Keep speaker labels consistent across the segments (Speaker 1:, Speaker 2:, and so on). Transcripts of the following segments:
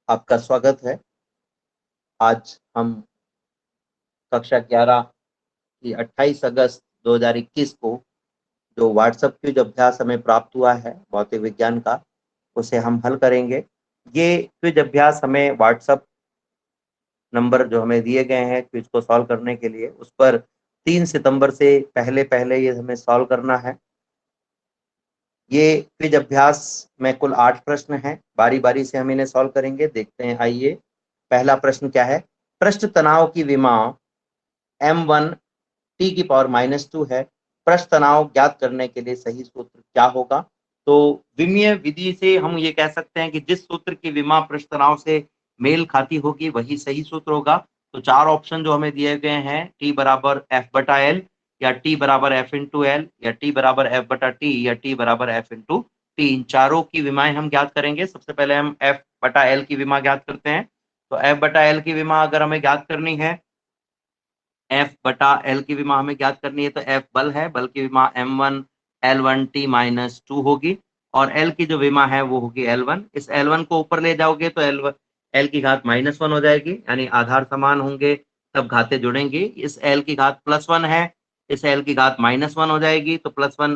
Speaker 1: आपका स्वागत है। आज हम कक्षा 11 की 28 अगस्त 2021 को जो व्हाट्सएप क्विज अभ्यास हमें प्राप्त हुआ है भौतिक विज्ञान का, उसे हम हल करेंगे। ये क्विज अभ्यास हमें व्हाट्सएप नंबर जो हमें दिए गए हैं क्विज को सॉल्व करने के लिए, उस पर 3 सितंबर से पहले पहले ये हमें सॉल्व करना है। ये क्विज अभ्यास में कुल 8 प्रश्न हैं। बारी बारी से हम इन्हें सॉल्व करेंगे। देखते हैं, आइए। पहला प्रश्न क्या है? पृष्ठ तनाव की विमा m1 t की पावर -2 है। पृष्ठ तनाव ज्ञात करने के लिए सही सूत्र क्या होगा? तो विमीय विधि से हम ये कह सकते हैं कि जिस सूत्र की विमा पृष्ठ तनाव से मेल खाती होगी वही सही सूत्र होगा। तो 4 ऑप्शन जो हमें दिए गए हैं, t बराबर f/l या t बराबर f/l या t बराबर f/t या t बराबर f/t, इन चारों की विमाएं हम ज्ञात करेंगे। सबसे पहले हम f/l की विमा ज्ञात करते हैं। तो f/l की विमा अगर हमें ज्ञात करनी है, f/l की विमा हमें ज्ञात करनी है, तो f बल है, बल की विमा m1 l1t-2 होगी और l की जो विमा है वो होगी l1। इस l1 को ऊपर ले जाओगे तो l की घात -1 हो जाएगी, यानी आधार समान होंगे तब घातें जुड़ेंगी। इस l की घात +1 है, इस l की घात -1 हो जाएगी, तो +1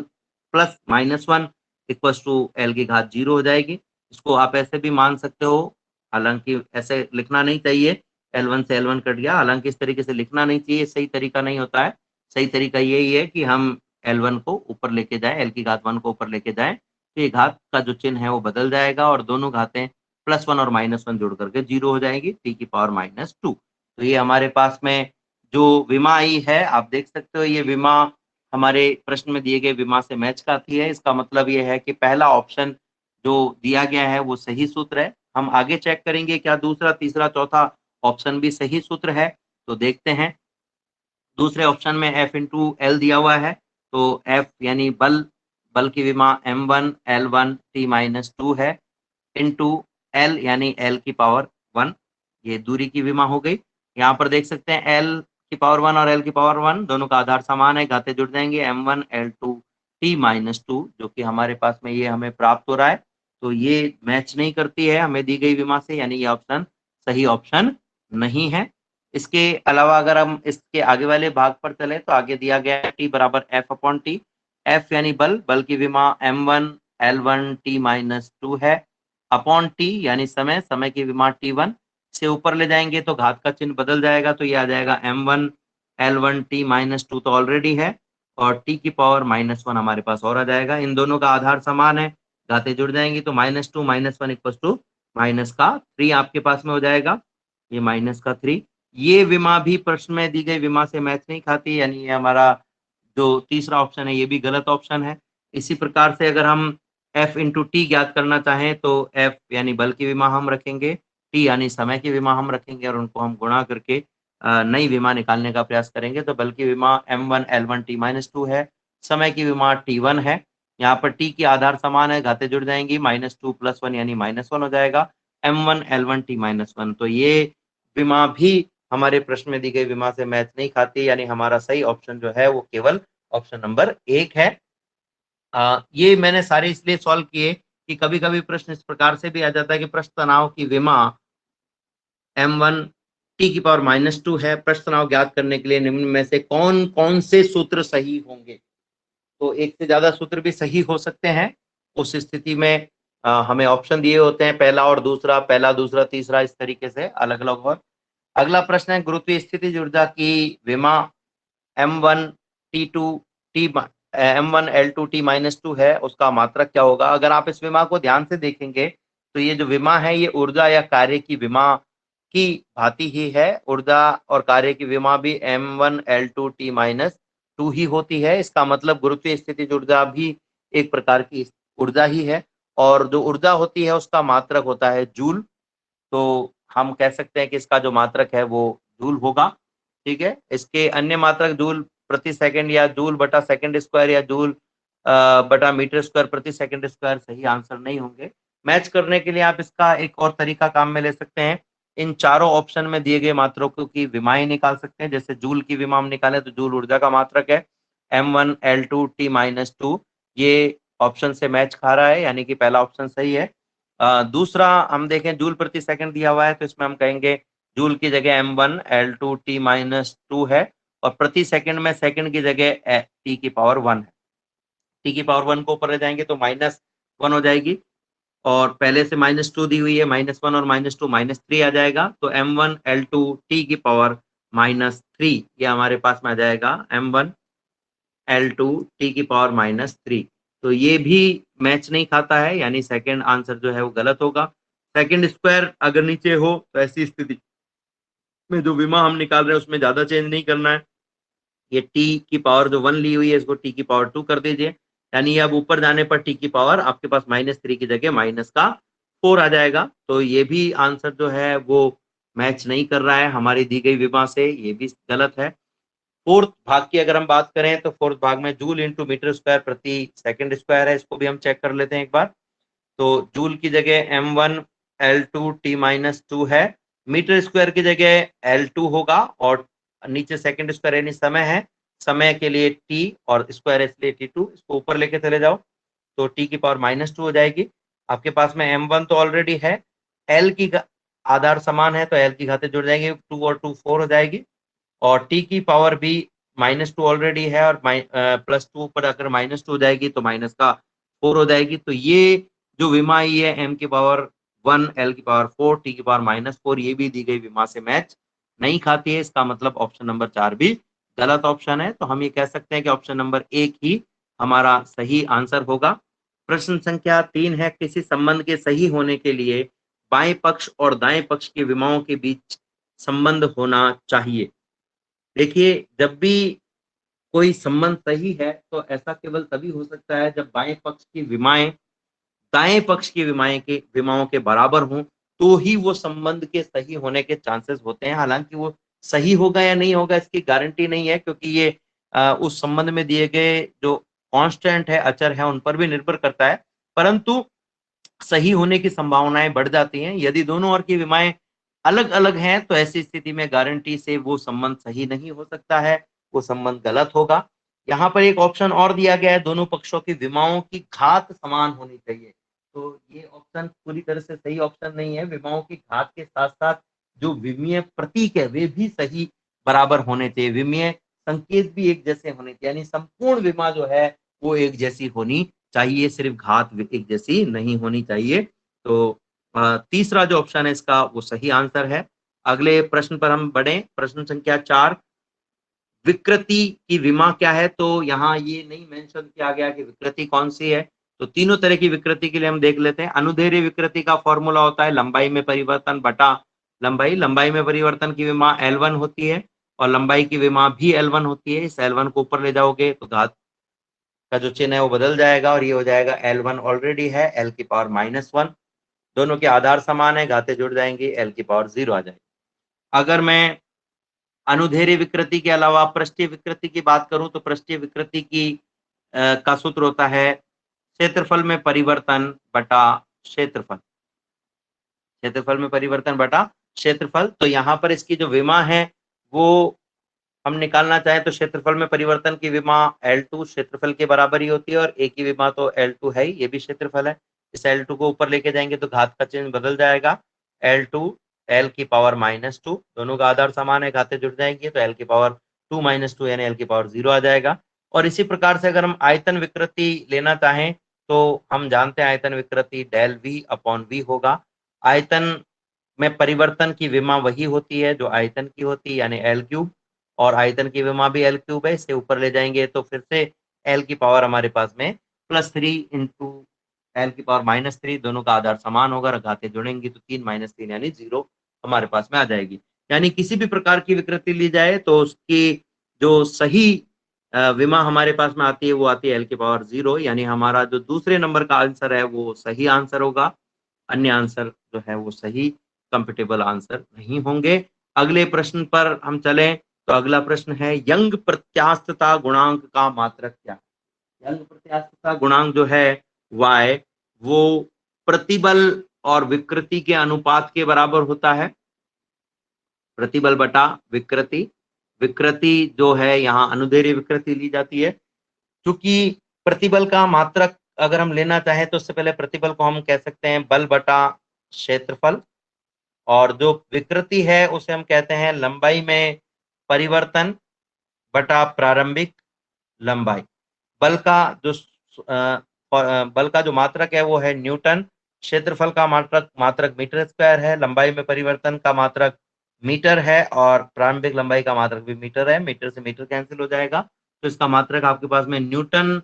Speaker 1: प्लस -1 इक्वल्स टू l की घात 0 हो जाएगी। इसको आप ऐसे भी मान सकते हो, हालांकि ऐसे लिखना नहीं चाहिए, L1 से L1 कट गया, हालांकि इस तरीके से लिखना नहीं चाहिए, सही तरीका नहीं होता है। सही तरीका यही है कि हम L1 को ऊपर लेके जाएं, L की घात 1 को ऊपर लेके जाएं, तो ये घात का जो चिन्ह है वो बदल जाएगा और दोनों घातें +1 और -1 जुड़ करके 0 हो जाएगी, t की पावर -2। तो ये हमारे पास में जो विमा आई है, आप देख सकते हो, ये विमा हमारे प्रश्न में दिए गए विमा से मैच खाती है। इसका मतलब ये है कि पहला ऑप्शन जो दिया गया है वो सही सूत्र है। हम आगे चेक करेंगे क्या दूसरा, तीसरा, चौथा ऑप्शन भी सही सूत्र है। तो देखते हैं, दूसरे ऑप्शन में F/L दिया हुआ है, तो F यानी बल, बल की विमा m1 l1t-2 है, इंटू L यानी L की पावर 1, ये दूरी की विमा हो गई। यहाँ पर देख सकते हैं L की पावर 1 और L की पावर 1 दोनों का आधार समान है, घातें जुड़ जाएंगे, m1 l2t-2 जो कि हमारे पास में ये हमें प्राप्त हो रहा है। तो ये मैच नहीं करती है हमें दी गई विमा से, यानी ये ऑप्शन सही ऑप्शन नहीं है। इसके अलावा अगर हम इसके आगे वाले भाग पर चले तो आगे दिया गया है t बराबर f/t। f यानी बल, बल की विमा m1 l1t-2 है, अपॉन t यानी समय, समय की विमा t1 से ऊपर ले जाएंगे तो घात का चिन्ह बदल जाएगा, तो ये आ जाएगा m1 l1t-2 तो ऑलरेडी है और t की पावर -1 हमारे पास और आ जाएगा। इन दोनों का आधार समान है, घातें जुड़ जाएंगी, तो -2 -1 इक्वल टू -3 आपके पास में हो जाएगा, ये -3। ये विमा भी प्रश्न में दी गई विमा से मैच नहीं खाती, यानी ये हमारा जो तीसरा ऑप्शन है ये भी गलत ऑप्शन है। इसी प्रकार से अगर हम F/T ज्ञात करना चाहें तो F यानी बल की विमा हम रखेंगे, T यानी समय की विमा हम रखेंगे और उनको हम गुणा करके नई विमा निकालने का प्रयास करेंगे। तो बल की विमा m1 l1t-2 है, समय की विमा t1 है, यहाँ पर t की आधार समान है, घातें जुड़ जाएंगी, -2 + 1 यानी -1 हो जाएगा, m1 l1t-1। तो ये विमा भी हमारे प्रश्न में दी गई विमा से मैच नहीं खाती, यानी हमारा सही ऑप्शन जो है वो केवल ऑप्शन नंबर 1 है। ये मैंने सारे इसलिए सॉल्व किए कि कभी कभी प्रश्न इस प्रकार से भी आ जाता है कि पृष्ठ तनाव की विमा m1 t की पावर -2 है, पृष्ठ तनाव ज्ञात करने के लिए निम्न में से कौन कौन से सूत्र सही होंगे। तो एक से ज्यादा सूत्र भी सही हो सकते हैं। उस स्थिति में हमें ऑप्शन दिए होते हैं, पहला और दूसरा, पहला दूसरा तीसरा, इस तरीके से अलग अलग। और अगला प्रश्न है, गुरुत्वीय स्थिति ऊर्जा की विमा m1 t2 t m1 l2t-2 है, उसका मात्रक क्या होगा? अगर आप इस विमा को ध्यान से देखेंगे तो ये जो विमा है ये ऊर्जा या कार्य की विमा की भांति ही है। ऊर्जा और कार्य की विमा भी m1 l2t-2 ही होती है। इसका मतलब गुरुत्वीय स्थिति ऊर्जा भी एक प्रकार की ऊर्जा ही है और जो ऊर्जा होती है उसका मात्रक होता है जूल। तो हम कह सकते हैं कि इसका जो मात्रक है वो जूल होगा। ठीक है, इसके अन्य मात्रक जूल प्रति सेकंड या जूल बटा सेकंड स्क्वायर या जूल बटा मीटर स्क्वायर प्रति सेकंड स्क्वायर सही आंसर नहीं होंगे। मैच करने के लिए आप इसका एक और तरीका काम में ले सकते हैं, इन चारों ऑप्शन में दिए गए मात्रकों की विमाएं निकाल सकते हैं। जैसे जूल की विमा हम निकालें तो जूल ऊर्जा का मात्रक है m1 l2t-2, ये ऑप्शन से मैच खा रहा है, यानी कि पहला ऑप्शन सही है। दूसरा हम देखें जूल प्रति सेकंड दिया हुआ है, तो इसमें हम कहेंगे जूल की जगह m1 L2 t माइनस 2 है, और प्रति सेकंड में सेकंड की जगह t की पावर 1 है। t की पावर 1 को ऊपर ले जाएंगे तो -1 हो जाएगी, और पहले से -2 दी हुई है, -1 और -2 -3 आ जाएगा, तो m1 L2 t की पावर -3 ये हमारे पास में आ जाएगा m1 L2 t की पावर -3। तो ये भी मैच नहीं खाता है, यानी सेकंड आंसर जो है वो गलत होगा। सेकंड स्क्वायर अगर नीचे हो तो ऐसी स्थिति में जो विमा हम निकाल रहे हैं उसमें ज्यादा चेंज नहीं करना है। ये t की पावर जो 1 ली हुई है इसको t की पावर 2 कर दीजिए, यानी अब ऊपर जाने पर t की पावर आपके पास -3 की जगह -4 आ जाएगा। तो ये भी आंसर जो है वो मैच नहीं कर रहा है हमारी दी गई विमा से, ये भी गलत है। फोर्थ भाग की अगर हम बात करें तो फोर्थ भाग में जूल इंटू मीटर स्क्वायर प्रति सेकंड स्क्वायर है, इसको भी हम चेक कर लेते हैं एक बार। तो जूल की जगह m1 L2 t माइनस 2 है, मीटर स्क्वायर की जगह L2 होगा, और नीचे सेकंड स्क्वायर यानी समय है, समय के लिए t और स्क्वायर इसलिए t2, इसको ऊपर लेके चले जाओ तो t की पावर -2 हो जाएगी। आपके पास में m1 तो ऑलरेडी है, l की आधार समान है तो l की घातें जुड़ जाएंगे, 2 और 2 4 हो जाएगी, और t की पावर भी -2 ऑलरेडी है, और +2 पर अगर -2 हो जाएगी तो माइनस का 4 हो जाएगी। तो ये जो विमा आई है m की पावर 1 l की पावर 4 t की पावर -4, ये भी दी गई विमा से मैच नहीं खाती है। इसका मतलब ऑप्शन नंबर 4 भी गलत ऑप्शन है। तो हम ये कह सकते हैं कि ऑप्शन नंबर 1 ही हमारा सही आंसर होगा। प्रश्न संख्या 3 है, किसी संबंध के सही होने के लिए बाएं पक्ष और दाएं पक्ष के विमाओं के बीच संबंध होना चाहिए। देखिए, जब भी कोई संबंध सही है तो ऐसा केवल तभी हो सकता है जब बाएं पक्ष की विमाएं दाएं पक्ष की विमाओं के बराबर हों, तो ही वो संबंध के सही होने के चांसेस होते हैं। हालांकि वो सही होगा या नहीं होगा इसकी गारंटी नहीं है, क्योंकि ये उस संबंध में दिए गए जो कांस्टेंट है, अचर है, उन पर भी निर्भर करता है, परंतु सही होने की संभावनाएं बढ़ जाती हैं। यदि दोनों ओर की विमाएं अलग अलग हैं तो ऐसी स्थिति में गारंटी से वो संबंध सही नहीं हो सकता है, वो संबंध गलत होगा। यहाँ पर एक ऑप्शन और दिया गया है, दोनों पक्षों की विमाओं की घात समान होनी चाहिए, तो ये ऑप्शन पूरी तरह से सही ऑप्शन नहीं है। विमाओं की घात के साथ साथ जो विमीय प्रतीक है वे भी सही बराबर होने चाहिए, विमीय संकेत भी एक जैसे होने चाहिए, यानी संपूर्ण विमा जो है वो एक जैसी होनी चाहिए, सिर्फ घात एक जैसी नहीं होनी चाहिए। तो तीसरा जो ऑप्शन है इसका वो सही आंसर है। अगले प्रश्न पर हम बढ़े, प्रश्न संख्या 4, विकृति की विमा क्या है? तो यहाँ ये नहीं मेंशन किया गया कि विकृति कौन सी है, तो तीनों तरह की विकृति के लिए हम देख लेते हैं। अनुदैर्ध्य विकृति का फॉर्मूला होता है लंबाई में परिवर्तन बटा लंबाई में परिवर्तन की विमा L1 होती है, और लंबाई की विमा भी L1 होती है। इस L1 को ऊपर ले जाओगे तो घात का जो चिन्ह है वो बदल जाएगा, और ये हो जाएगा L1 ऑलरेडी है L की पावर -1, दोनों के आधार समान है, घातें जुड़ जाएंगी, L की पावर 0 आ जाएगी। अगर मैं अनुदैर्ध्य विकृति के अलावा पृष्ठीय विकृति की बात करूं तो पृष्ठीय विकृति की का सूत्र होता है क्षेत्रफल में परिवर्तन बटा क्षेत्रफल, क्षेत्रफल में परिवर्तन बटा क्षेत्रफल। तो यहाँ पर इसकी जो विमा है वो हम निकालना चाहें तो क्षेत्रफल में परिवर्तन की विमा L2 क्षेत्रफल के बराबर ही होती है, और एक ही विमा तो L2 है ही, ये भी क्षेत्रफल है। इस L2 को ऊपर लेके जाएंगे तो घात का चिन्ह बदल जाएगा, L2 L की पावर -2, दोनों का आधार समान है, घातें जुड़ जाएंगी तो L की पावर 2 -2 यानी L की पावर 0 आ जाएगा। और इसी प्रकार से अगर हम आयतन विकृति लेना चाहें तो हम जानते हैं आयतन विकृति डेल V अपॉन V होगा। आयतन में परिवर्तन की विमा वही होती है जो आयतन की होती है, यानी L3, और आयतन की विमा भी L3 है। इससे ऊपर ले जाएंगे तो फिर से L की पावर हमारे पास में +3 इंटू L की पावर -3, दोनों का आधार समान होगा, घातें जुड़ेंगी तो 3 -3 यानी 0 हमारे पास में आ जाएगी। यानी किसी भी प्रकार की विकृति ली जाए तो उसकी जो सही विमा हमारे पास में आती है वो आती है L की पावर 0, यानी हमारा जो दूसरे नंबर का आंसर है वो सही आंसर होगा, अन्य आंसर जो है वो सही कंपेटेबल आंसर नहीं होंगे। अगले प्रश्न पर हम चलें तो अगला प्रश्न है, यंग प्रत्यास्थता गुणांक का मात्रक क्या है? यंग प्रत्यास्थता गुणांक जो है y, वो प्रतिबल और विकृति के अनुपात के बराबर होता है, प्रतिबल बटा विकृति। विकृति जो है यहाँ अनुदैर्ध्य विकृति ली जाती है, क्योंकि प्रतिबल का मात्रक अगर हम लेना चाहें तो उससे पहले प्रतिबल को हम कह सकते हैं बल बटा क्षेत्रफल, और जो विकृति है उसे हम कहते हैं लंबाई में परिवर्तन बटा प्रारंभिक लंबाई। बल का जो बल का जो मात्रक है वो है न्यूटन, क्षेत्रफल का मात्रक मीटर स्क्वायर है, लंबाई में परिवर्तन का मात्रक मीटर है, और प्रारंभिक लंबाई का मात्रक भी मीटर है। मीटर से मीटर कैंसिल हो जाएगा, तो इसका मात्रक आपके पास में न्यूटन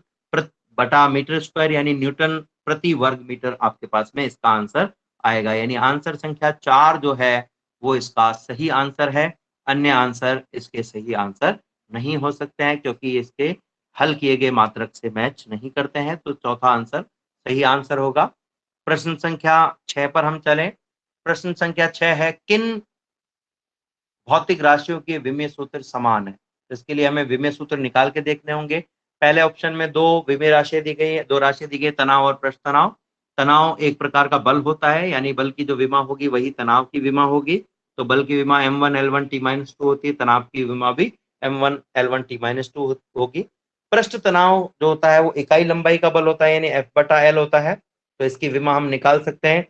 Speaker 1: बटा मीटर स्क्वायर यानी न्यूटन प्रति वर्ग मीटर आपके पास में इसका आंसर आएगा। यानी आंसर संख्या 4 जो है वो इसका सही आंसर है। अन्य आंसर इसके सही आंसर नहीं हो सकते हैं, क्योंकि इसके हल किए गए मात्रक से मैच नहीं करते हैं। तो चौथा आंसर सही आंसर होगा। प्रश्न संख्या 6 पर हम चलें। प्रश्न संख्या 6 है, किन भौतिक राशियों के विमीय सूत्र समान है? इसके लिए हमें विमीय सूत्र निकाल के देखने होंगे। पहले ऑप्शन में दो विमीय राशियां दी गई है, दो राशियां दी गई, तनाव और पृष्ठ तनाव। तनाव एक प्रकार का बल होता है, यानी बल की जो विमा होगी वही तनाव की विमा होगी। तो बल की विमा m1 l1 t-2 होती है, तनाव की विमा भी m1 l1 t-2 होगी। पृष्ठ तनाव जो होता है वो इकाई लंबाई का बल होता है, यानी F बटा L होता है। तो इसकी विमा हम निकाल सकते हैं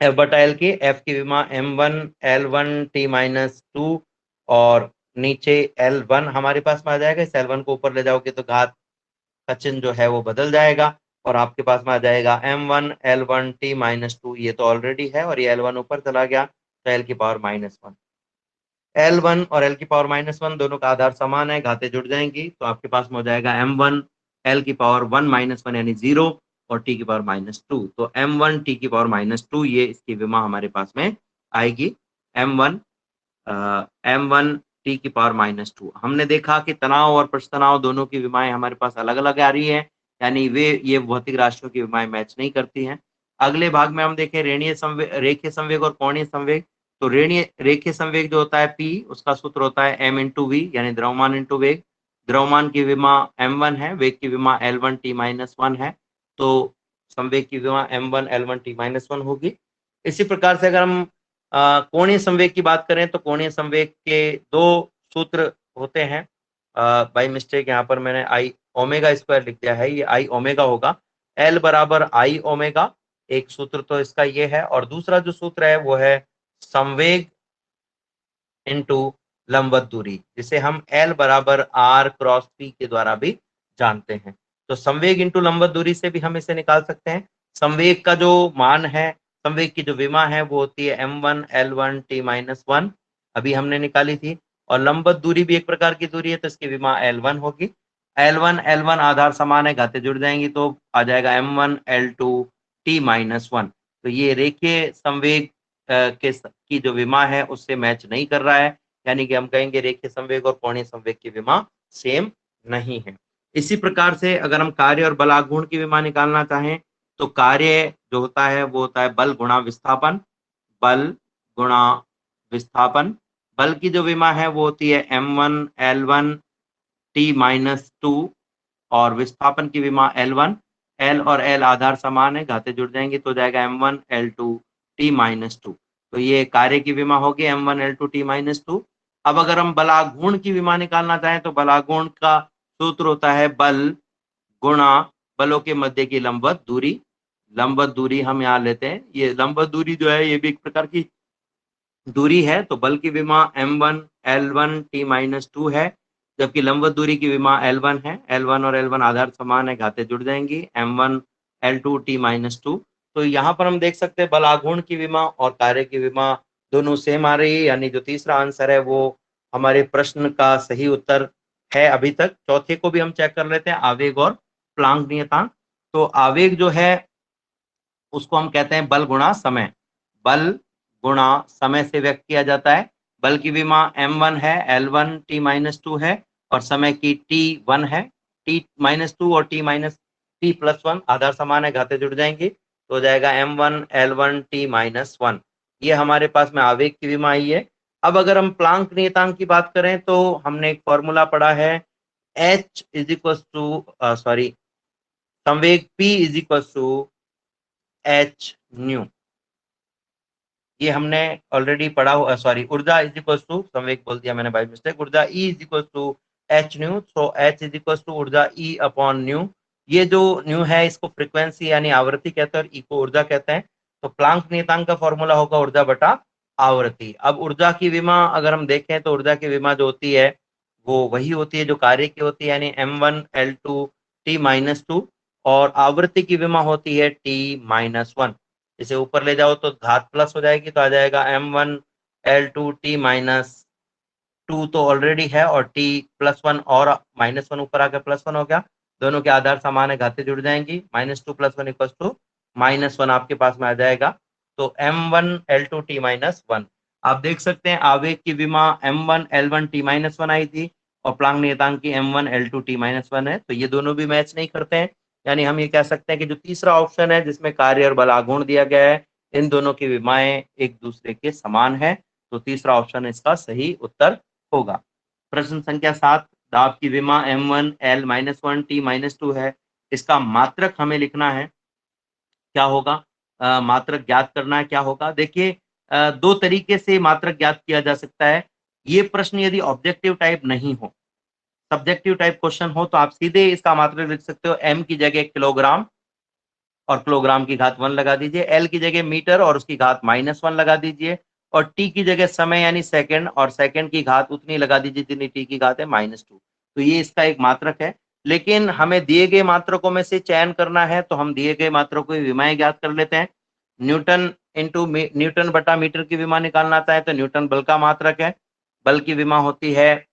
Speaker 1: F बटा L की। F की विमा m1 l1 t-2 और नीचे L1 हमारे पास में आ जाएगा। इस L1 को ऊपर ले जाओगे तो घात का चिन्ह जो है वो बदल जाएगा और आपके पास में आ जाएगा m1 l1 t-2। ये तो ऑलरेडी है और ये L1 ऊपर चला गया तो L की पावर -1। L1 और L की पावर -1 दोनों का आधार समान है, घातें जुड़ जाएंगी तो आपके पास में हो जाएगा m1 L की पावर 1 - 1 यानी 0 और t की पावर -2। तो m1 t की पावर -2 ये इसकी विमा हमारे पास में आएगी। m1 t की पावर -2। हमने देखा कि तनाव और पृष्ठ तनाव दोनों की विमाएं हमारे पास अलग अलग आ रही है, यानी ये भौतिक राशियों की विमाएं मैच नहीं करती हैं। अगले भाग में हम देखें रेखीय संवेग और कोणीय संवेग। तो रेखीय संवेग जो होता है P, उसका सूत्र होता है m × v यानी द्रव्यमान इंटू वेग। द्रव्यमान की विमा m1 है, वेग की विमा l1 t-1 है। तो संवेग की विमा m1 l1 t-1 होगी। इसी प्रकार से अगर हम कोणीय संवेग की बात करें तो कोणीय संवेग के दो सूत्र होते हैं। बाई मिस्टेक यहाँ पर मैंने आई ओमेगा स्क्वायर लिख दिया है, ये आई ओमेगा होगा। L बराबर आई ओमेगा, एक सूत्र तो इसका ये है, और दूसरा जो सूत्र है वो है संवेग इंटू लंबवत दूरी, जिसे हम L बराबर R क्रॉस P के द्वारा भी जानते हैं। तो संवेग इंटू लंबवत दूरी से भी हम इसे निकाल सकते हैं। संवेग का जो मान है, संवेग की जो विमा है वो होती है m1 l1 t-1, अभी हमने निकाली थी। और लंबवत दूरी भी एक प्रकार की दूरी है तो इसकी विमा l1 होगी। l1 आधार समान है, घातें जुड़ जाएंगी तो आ जाएगा m1 l2 t-1। तो ये रेखीय संवेग की जो विमा है उससे मैच नहीं कर रहा है, यानी कि हम कहेंगे रेखीय संवेग और कोणीय संवेग की विमा सेम नहीं है। इसी प्रकार से अगर हम कार्य और बलागुण की विमा निकालना चाहें तो कार्य जो होता है वो होता है बल गुणा विस्थापन। बल गुणा विस्थापन, बल की जो विमा है वो होती है m1 l1 t-2 और विस्थापन की विमा l1। L और L आधार समान है, घातें जुड़ जाएंगी तो हो जाएगा m1 l2 t-2। तो ये कार्य की विमा होगी m1 l2 t-2। अब अगर हम बलागुण की विमा निकालना चाहें तो बलागुण का सूत्र होता है बल गुणा बलों के मध्य की लंबवत दूरी। लंबवत दूरी हम यहाँ लेते हैं, ये लंबवत दूरी जो है ये भी एक प्रकार की दूरी है। तो बल की विमा m1 l1 t-2 है, जबकि लंबवत दूरी की विमा l1 है। l1 और l1 आधार समान है, घातें जुड़ जाएंगी m1 l2 t-2। तो यहाँ पर हम देख सकते हैं बलागुण की विमा और कार्य की विमा दोनों सेम आ रही है, यानी जो तीसरा आंसर है वो हमारे प्रश्न का सही उत्तर है। अभी तक चौथे को भी हम चेक कर लेते हैं, आवेग और प्लांक नियतांक। तो आवेग जो है उसको हम कहते हैं बल गुणा समय। बल गुणा समय से व्यक्त किया जाता है। बल की विमा m1 है, l1 t-2 है और समय की t1 है। t-2 और t+1 आधार समान है, घातें जुड़ जाएंगी तो हो जाएगा m1 l1 t-1। ये हमारे पास में आवेग की विमा आई है। अब अगर हम प्लांक नियतांक की बात करें तो हमने एक फॉर्मूला पढ़ा है H इज इक्वल टू संवेग P is equal to H nu, ये हमने ऑलरेडी पढ़ा हुआ। ऊर्जा इज इक्वल टू संवेग बोल दिया मैंने बाय मिस्टेक, ऊर्जा E is equal to H nu. So H is equal to ऊर्जा E अपॉन न्यू, ये जो न्यू है इसको फ्रीक्वेंसी यानी आवृत्ति कहते हैं और ई को ऊर्जा कहते हैं। तो प्लांक नियतांक का फॉर्मूला होगा ऊर्जा बटा आवृत्ति। अब ऊर्जा की विमा अगर हम देखें तो ऊर्जा की विमा जो होती है वो वही होती है जो कार्य की होती है, यानी m1l2 t-2, और आवृत्ति की विमा होती है t-1। इसे ऊपर ले जाओ तो घात प्लस हो जाएगी, तो आ जाएगा m1l2 t-2 तो ऑलरेडी है, और t+1 और -1 ऊपर आकर +1 हो गया। दोनों के आधार समान है, घातें जुड़ जाएंगी। -2 + 1 = -1 आपके पास में आ जाएगा। तो m1l2 t-1। आप देख सकते हैं आवेग की विमा m1l1 t-1 आई थी और प्लांक नियतांक की m1l2 t-1 है, तो ये दोनों भी मैच नहीं करते हैं। यानी हम ये कह सकते हैं कि जो तीसरा ऑप्शन है जिसमें कार्य और बल आघूर्ण दिया गया है, इन दोनों की विमाएं एक दूसरे के समान है, तो तीसरा ऑप्शन इसका सही उत्तर होगा। प्रश्न संख्या 7, दाब की विमा m1l-1 t-2 है। इसका मात्रक हमें लिखना है, क्या होगा? मात्रक ज्ञात करना है, क्या होगा? देखिए, दो तरीके से मात्रक ज्ञात किया जा सकता है। ये प्रश्न यदि ऑब्जेक्टिव टाइप नहीं हो, सब्जेक्टिव टाइप क्वेश्चन हो, तो आप सीधे इसका मात्रक लिख सकते हो, m की जगह किलोग्राम और किलोग्राम की घात 1 लगा दीजिए, l की जगह मीटर और उसकी घात -1 लगा दीजिए, और t की जगह समय यानी सेकंड और सेकंड की घात उतनी लगा दीजिए जितनी t की घात है -2। तो ये इसका एक मात्रक है। लेकिन हमें दिए गए मात्रकों में से चयन करना है, तो हम दिए गए मात्रकों की विमाएं ज्ञात कर लेते हैं। न्यूटन बटा मीटर की विमा निकालना आता है, तो न्यूटन बल का मात्रक है। बल की विमा होती है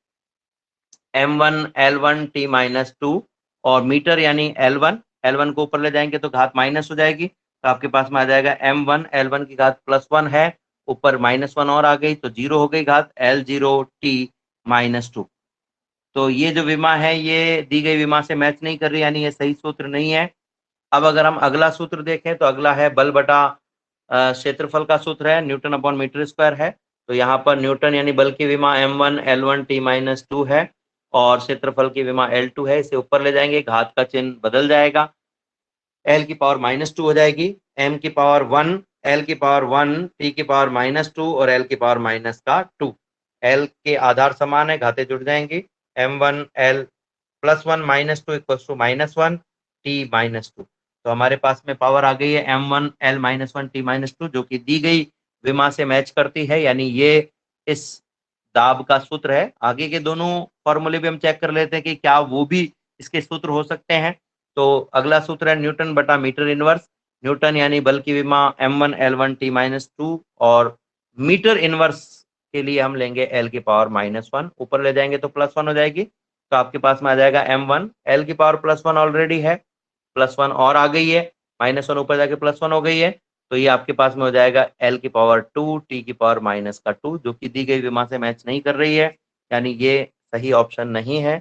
Speaker 1: m1l1 t-2, और मीटर यानी L1 को ऊपर ले जाएंगे तो घात माइनस हो जाएगी, तो आपके पास में आ जाएगा m1l1 की घात +1 है, ऊपर -1 और आ गई तो 0 हो गई घात L0 t-2। तो ये जो विमा है ये दी गई विमा से मैच नहीं कर रही, यानी ये सही सूत्र नहीं है। अब अगर हम अगला सूत्र देखें तो अगला है बल बटा क्षेत्रफल का सूत्र है, न्यूटन अपॉन मीटर स्क्वायर है। तो यहाँ पर न्यूटन यानी बल की विमा m1l1 t-2 है और क्षेत्रफल की विमा L2 है। इसे ऊपर ले जाएंगे, घात का चिन्ह बदल जाएगा, l की पावर -2 हो जाएगी, m की पावर 1, l की पावर 1, t की पावर -2 और l की पावर -2। l के आधार समान है, घातें जुड़ जाएंगी, m1l +1 -2 = -1 t-2। तो हमारे पास में पावर आ गई है m1l-1 t-2, जो कि दी गई विमा से मैच करती है, यानी ये इस दाब का सूत्र है। आगे के दोनों फॉर्मूले भी हम चेक कर लेते हैं कि क्या वो भी इसके सूत्र हो सकते हैं। तो अगला सूत्र है न्यूटन बटा मीटर इनवर्स। न्यूटन यानी बल की विमा m1l1 t-2, और मीटर इनवर्स के लिए हम लेंगे l की पावर -1, ऊपर ले जाएंगे तो +1 हो जाएगी, तो आपके पास में आ जाएगा m1, l की पावर +1 ऑलरेडी है, +1 और आ गई है, -1 ऊपर जाके +1 हो गई है, तो ये आपके पास में हो जाएगा l की पावर 2 t की पावर -2, जो कि दी गई विमा से मैच नहीं कर रही है, यानी ये सही ऑप्शन नहीं है।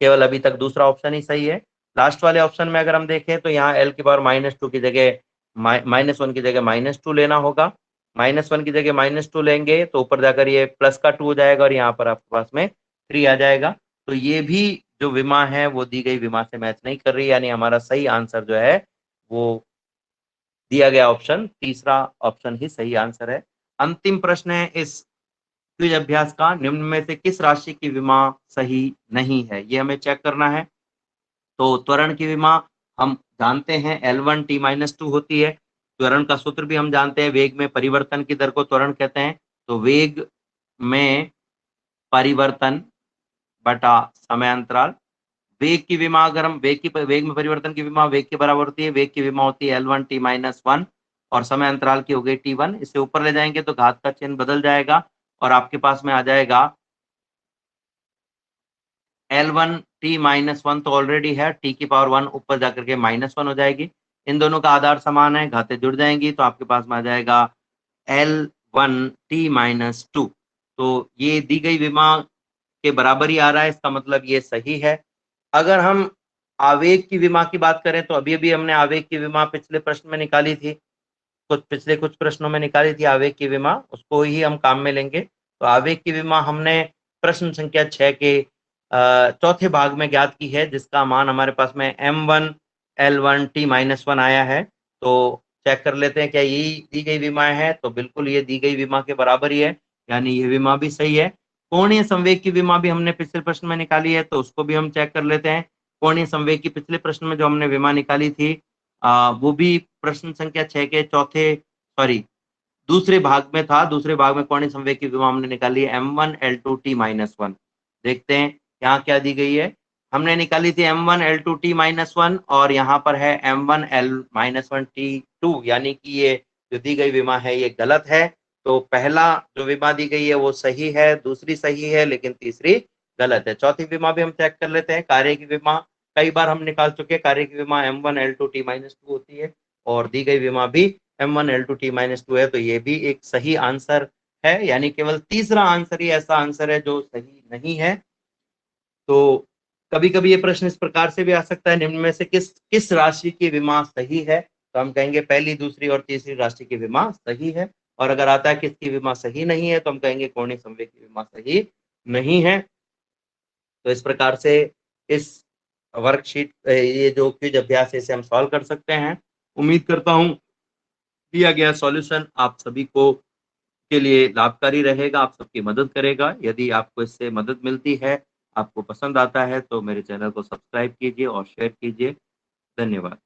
Speaker 1: केवल अभी तक दूसरा ऑप्शन ही सही है। लास्ट वाले ऑप्शन में अगर हम देखें तो यहाँ l की पावर -2 की जगह -1 की जगह -2 लेना होगा, -1 की जगह -2 लेंगे तो ऊपर जाकर ये प्लस का 2 हो जाएगा और यहाँ पर आपके पास में 3 आ जाएगा। तो ये भी जो विमा है वो दी गई विमा से मैच नहीं कर रही, यानी हमारा सही आंसर जो है वो दिया गया ऑप्शन तीसरा ऑप्शन ही सही आंसर है। अंतिम प्रश्न है इस क्विज अभ्यास का, निम्न में से किस राशि की विमा सही नहीं है, ये हमें चेक करना है। तो त्वरण की विमा हम जानते हैं L1 t-2 होती है। त्वरण का सूत्र भी हम जानते हैं, वेग में परिवर्तन की दर को त्वरण कहते हैं। तो वेग में परिवर्तन बटा समय अंतराल। वेग की विमा अगर हम वेग में परिवर्तन की विमा वेग के बराबर होती है, वेग की विमा होती है L1 t-1 और समय अंतराल की हो गई t1। इसे ऊपर ले जाएंगे तो घात का चिन्ह बदल जाएगा और आपके पास में आ जाएगा L1 t-1 तो ऑलरेडी है, t की पावर 1 ऊपर जाकर के -1 हो जाएगी। इन दोनों का आधार समान है, घातें जुड़ जाएंगी, तो आपके पास में आ जाएगा L1 t-2। तो ये दी गई विमा के बराबर ही आ रहा है, इसका मतलब ये सही है। अगर हम आवेग की विमा की बात करें तो अभी हमने आवेग की विमा पिछले प्रश्न में निकाली थी, पिछले कुछ प्रश्नों में निकाली थी आवेग की विमा, उसको ही हम काम में लेंगे। तो आवेग की विमा हमने प्रश्न संख्या 6 के चौथे भाग में ज्ञात की है, जिसका मान हमारे पास में m1l1 t-1 आया है। तो चेक कर लेते हैं क्या यही दी गई विमा है, तो बिल्कुल ये दी गई विमा के बराबर ही है, यानी ये विमा भी सही है। कोणीय संवेग की विमा भी हमने पिछले प्रश्न में निकाली है, तो उसको भी हम चेक कर लेते हैं। कोणीय संवेग की पिछले प्रश्न में जो हमने विमा निकाली थी वो भी प्रश्न संख्या 6 के दूसरे भाग में था। दूसरे भाग में कोणीय संवेग की विमा हमने निकाली m1 L2t - 1। देखते हैं यहाँ क्या दी गई है। हमने निकाली थी m1 L2t - 1 और यहाँ पर है m1 L-1t2, यानी कि ये जो दी गई विमा है ये गलत है। तो पहला जो विमा दी गई है वो सही है, दूसरी सही है, लेकिन तीसरी गलत है। चौथी विमा भी हम चेक कर लेते हैं। कार्य की विमा कई बार हम निकाल चुके हैं। कार्य की विमा m1 L2t - 2 होती है और दी गई विमा भी m1 L2t - 2 है। तो ये भी एक सही आंसर है, यानी केवल तीसरा आंसर ही ऐसा आंसर है जो सही नहीं है। तो कभी-कभी ये प्रश्न इस प्रकार से भी आ सकता है, निम्न में से किस राशि की विमा सही है? तो हम कहेंगे पहली, दूसरी और तीसरी राशि की विमा सही है। और अगर आता है किसकी विमा सही नहीं है, तो हम कहेंगे कोणीय संवेग की विमा सही नहीं है। तो इस प्रकार से इस वर्कशीट ये जो क्विज अभ्यास है इसे हम सॉल्व कर सकते हैं। उम्मीद करता हूँ दिया गया सॉल्यूशन आप सभी को के लिए लाभकारी रहेगा, आप सबकी मदद करेगा। यदि आपको इससे मदद मिलती है, आपको पसंद आता है, तो मेरे चैनल को सब्सक्राइब कीजिए और शेयर कीजिए। धन्यवाद।